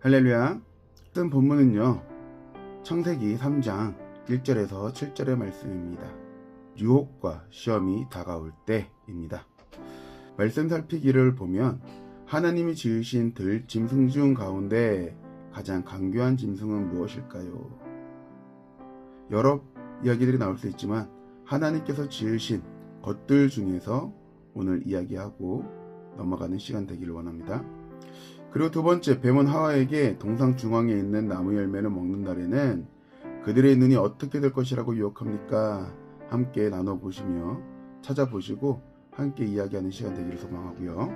할렐루야. 쓴 본문은요, 창세기 3장 1절에서 7절의 말씀입니다. 유혹과 시험이 다가올 때입니다. 말씀 살피기를 보면 하나님이 지으신 들 짐승 중 가운데 가장 강교한 짐승은 무엇일까요? 여러 이야기들이 나올 수 있지만 하나님께서 지으신 것들 중에서 오늘 이야기하고 넘어가는 시간 되기를 원합니다. 그리고 두 번째, 뱀은 하와에게 동상 중앙에 있는 나무 열매를 먹는 날에는 그들의 눈이 어떻게 될 것이라고 유혹합니까? 함께 나눠보시며 찾아보시고 함께 이야기하는 시간 되기를 소망하고요.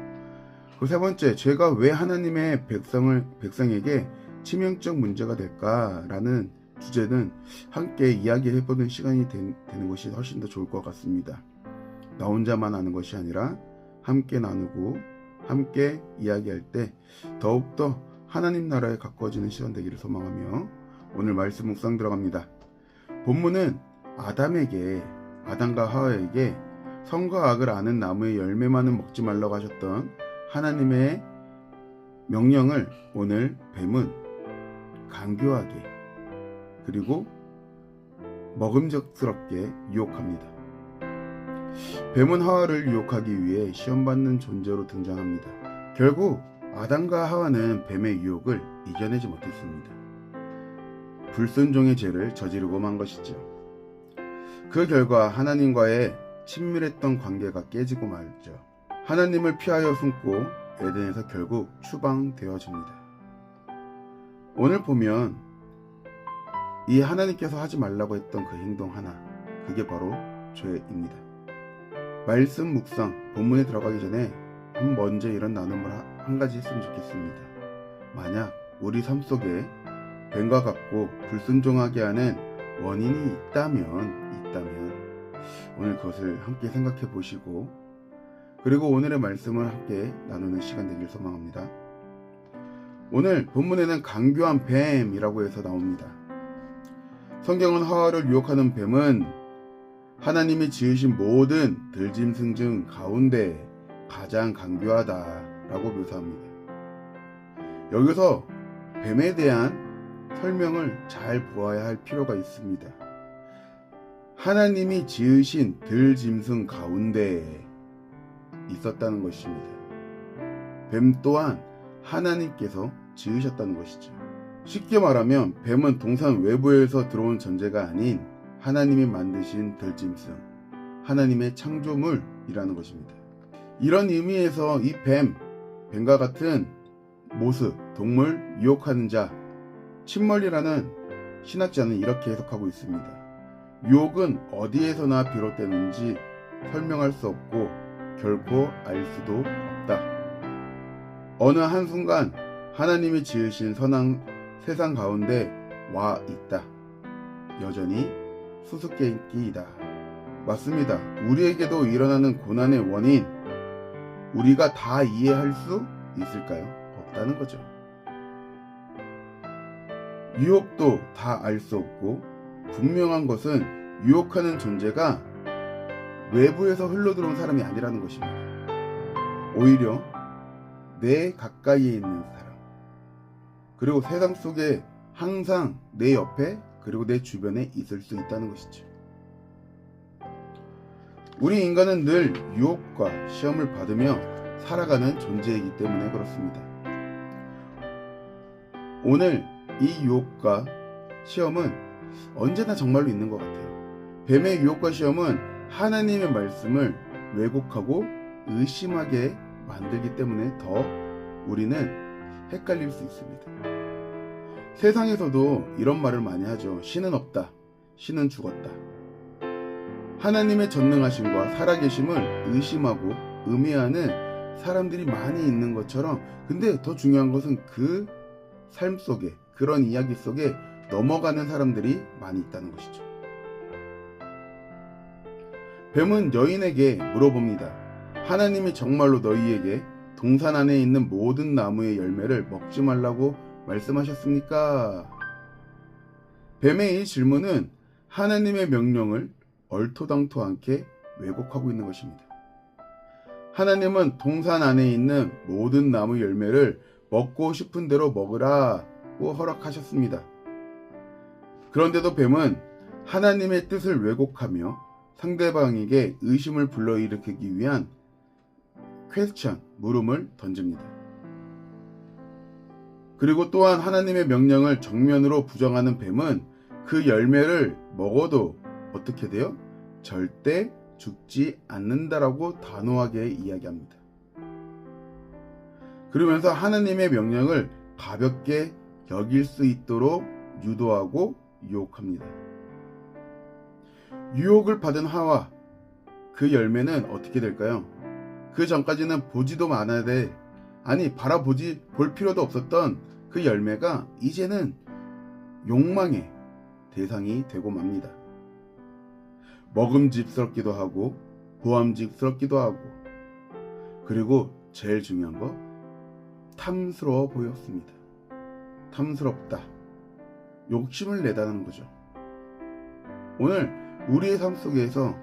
그 세 번째, 죄가 왜 하나님의 백성에게 치명적 문제가 될까라는 주제는 함께 이야기해보는 시간이 되는 것이 훨씬 더 좋을 것 같습니다. 나 혼자만 아는 것이 아니라 함께 나누고 함께 이야기할 때 더욱더 하나님 나라에 가까워지는 시간 되기를 소망하며 오늘 말씀 묵상 들어갑니다. 본문은 아담과 하와에게 선과 악을 아는 나무의 열매만은 먹지 말라고 하셨던 하나님의 명령을 오늘 뱀은 간교하게 그리고 먹음직스럽게 유혹합니다. 뱀은 하와를 유혹하기 위해 시험받는 존재로 등장합니다. 결국 아담과 하와는 뱀의 유혹을 이겨내지 못했습니다. 불순종의 죄를 저지르고 만 것이죠. 그 결과 하나님과의 친밀했던 관계가 깨지고 말죠. 하나님을 피하여 숨고 에덴에서 결국 추방되어집니다. 오늘 보면 이 하나님께서 하지 말라고 했던 그 행동 하나, 그게 바로 죄입니다. 말씀 묵상, 본문에 들어가기 전에 먼저 이런 나눔을 한 가지 했으면 좋겠습니다. 만약 우리 삶 속에 뱀과 같고 불순종하게 하는 원인이 있다면 오늘 그것을 함께 생각해 보시고 그리고 오늘의 말씀을 함께 나누는 시간 되길 소망합니다. 오늘 본문에는 간교한 뱀이라고 해서 나옵니다. 성경은 하와를 유혹하는 뱀은 하나님이 지으신 모든 들짐승 중 가운데 가장 간교하다라고 묘사합니다. 여기서 뱀에 대한 설명을 잘 보아야 할 필요가 있습니다. 하나님이 지으신 들짐승 가운데 있었다는 것입니다. 뱀 또한 하나님께서 지으셨다는 것이죠. 쉽게 말하면 뱀은 동산 외부에서 들어온 존재가 아닌 하나님이 만드신 들짐승, 하나님의 창조물이라는 것입니다. 이런 의미에서 이 뱀과 같은 모습, 동물 유혹하는 자, 침몰이라는 신학자는 이렇게 해석하고 있습니다. 유혹은 어디에서나 비롯되는지 설명할 수 없고 결코 알 수도 없다. 어느 한순간 하나님이 지으신 선한 세상 가운데 와 있다. 여전히 수수께끼이다. 맞습니다. 우리에게도 일어나는 고난의 원인, 우리가 다 이해할 수 있을까요? 없다는 거죠. 유혹도 다 알 수 없고 분명한 것은 유혹하는 존재가 외부에서 흘러들어온 사람이 아니라는 것입니다. 오히려 내 가까이에 있는 사람, 그리고 세상 속에 항상 내 옆에 그리고 내 주변에 있을 수 있다는 것이죠. 우리 인간은 늘 유혹과 시험을 받으며 살아가는 존재이기 때문에 그렇습니다. 오늘 이 유혹과 시험은 언제나 정말로 있는 것 같아요. 뱀의 유혹과 시험은 하나님의 말씀을 왜곡하고 의심하게 만들기 때문에 더 우리는 헷갈릴 수 있습니다. 세상에서도 이런 말을 많이 하죠. 신은 없다. 신은 죽었다. 하나님의 전능하심과 살아계심을 의심하고 음해하는 사람들이 많이 있는 것처럼, 근데 더 중요한 것은 그 삶 속에, 그런 이야기 속에 넘어가는 사람들이 많이 있다는 것이죠. 뱀은 여인에게 물어봅니다. 하나님이 정말로 너희에게 동산 안에 있는 모든 나무의 열매를 먹지 말라고 말씀하셨습니까? 뱀의 이 질문은 하나님의 명령을 얼토당토 않게 왜곡하고 있는 것입니다. 하나님은 동산 안에 있는 모든 나무 열매를 먹고 싶은 대로 먹으라고 허락하셨습니다. 그런데도 뱀은 하나님의 뜻을 왜곡하며 상대방에게 의심을 불러일으키기 위한 퀘스천, 물음을 던집니다. 그리고 또한 하나님의 명령을 정면으로 부정하는 뱀은 그 열매를 먹어도 어떻게 돼요? 절대 죽지 않는다라고 단호하게 이야기합니다. 그러면서 하나님의 명령을 가볍게 여길 수 있도록 유도하고 유혹합니다. 유혹을 받은 하와, 그 열매는 어떻게 될까요? 그 전까지는 보지도 않아야 될, 볼 필요도 없었던 그 열매가 이제는 욕망의 대상이 되고 맙니다. 먹음직스럽기도 하고 보암직스럽기도 하고, 그리고 제일 중요한 거, 탐스러워 보였습니다. 탐스럽다. 욕심을 내다는 거죠. 오늘 우리의 삶 속에서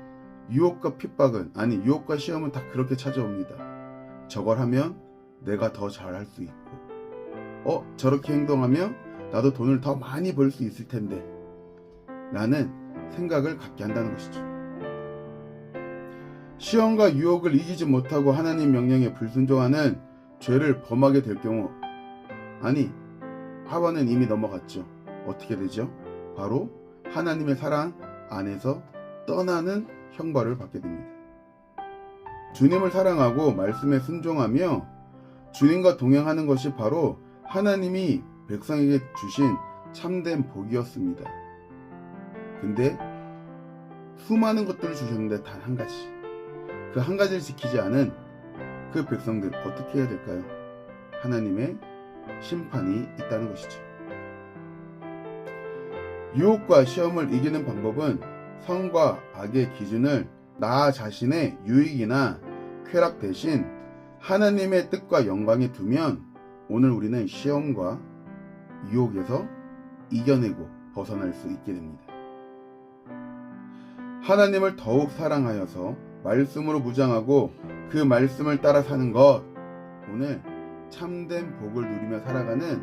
유혹과 핍박은, 유혹과 시험은 다 그렇게 찾아옵니다. 저걸 하면 내가 더 잘할 수 있고, 저렇게 행동하면 나도 돈을 더 많이 벌 수 있을 텐데 라는 생각을 갖게 한다는 것이죠. 시험과 유혹을 이기지 못하고 하나님 명령에 불순종하는 죄를 범하게 될 경우, 하와는 이미 넘어갔죠. 어떻게 되죠? 바로 하나님의 사랑 안에서 떠나는 형벌을 받게 됩니다. 주님을 사랑하고 말씀에 순종하며 주님과 동행하는 것이 바로 하나님이 백성에게 주신 참된 복이었습니다. 근데 수많은 것들을 주셨는데 단 한 가지, 그 한 가지를 지키지 않은 그 백성들, 어떻게 해야 될까요? 하나님의 심판이 있다는 것이죠. 유혹과 시험을 이기는 방법은 선과 악의 기준을 나 자신의 유익이나 쾌락 대신 하나님의 뜻과 영광에 두면 오늘 우리는 시험과 유혹에서 이겨내고 벗어날 수 있게 됩니다. 하나님을 더욱 사랑하여서 말씀으로 무장하고 그 말씀을 따라 사는 것, 오늘 참된 복을 누리며 살아가는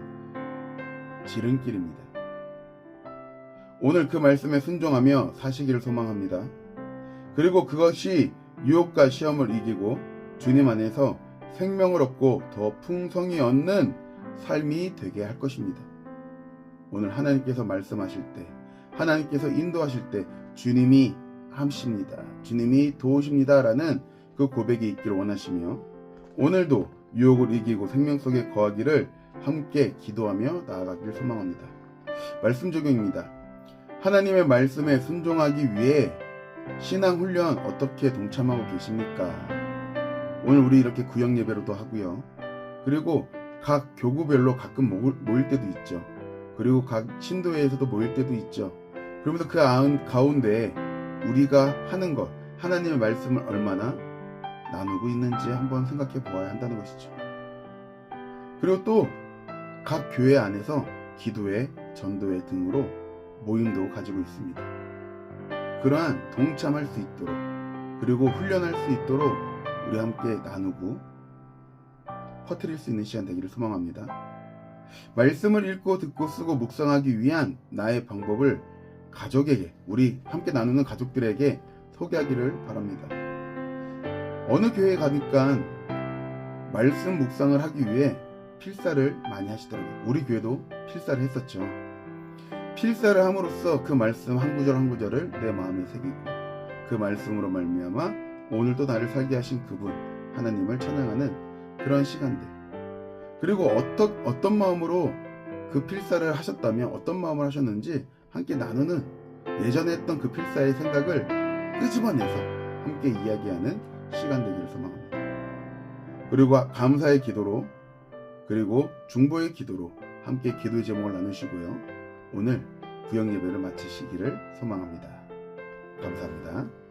지름길입니다. 오늘 그 말씀에 순종하며 사시기를 소망합니다. 그리고 그것이 유혹과 시험을 이기고 주님 안에서 생명을 얻고 더 풍성히 얻는 삶이 되게 할 것입니다. 오늘 하나님께서 말씀하실 때, 하나님께서 인도하실 때 주님이 함십니다, 주님이 도우십니다 라는 그 고백이 있기를 원하시며, 오늘도 유혹을 이기고 생명 속에 거하기를 함께 기도하며 나아가기를 소망합니다. 말씀 적용입니다. 하나님의 말씀에 순종하기 위해 신앙 훈련 어떻게 동참하고 계십니까? 오늘 우리 이렇게 구역 예배로도 하고요. 그리고 각 교구별로 가끔 모일 때도 있죠. 그리고 각 신도회에서도 모일 때도 있죠. 그러면서 그 가운데 우리가 하는 것, 하나님의 말씀을 얼마나 나누고 있는지 한번 생각해 보아야 한다는 것이죠. 그리고 또 각 교회 안에서 기도회, 전도회 등으로 모임도 가지고 있습니다. 그러한 동참할 수 있도록, 그리고 훈련할 수 있도록 우리 함께 나누고 퍼뜨릴 수 있는 시간 되기를 소망합니다. 말씀을 읽고 듣고 쓰고 묵상하기 위한 나의 방법을 가족에게, 우리 함께 나누는 가족들에게 소개하기를 바랍니다. 어느 교회에 가니까 말씀 묵상을 하기 위해 필사를 많이 하시더라고요. 우리 교회도 필사를 했었죠. 필사를 함으로써 그 말씀 한 구절 한 구절을 내 마음에 새기고, 그 말씀으로 말미암아 오늘도 나를 살게 하신 그분 하나님을 찬양하는 그런 시간들, 그리고 어떤 마음으로 그 필사를 하셨다면 어떤 마음을 하셨는지 함께 나누는, 예전에 했던 그 필사의 생각을 끄집어내서 함께 이야기하는 시간 되기를 소망합니다. 그리고 감사의 기도로, 그리고 중보의 기도로 함께 기도의 제목을 나누시고요. 오늘 구역 예배를 마치시기를 소망합니다. 감사합니다.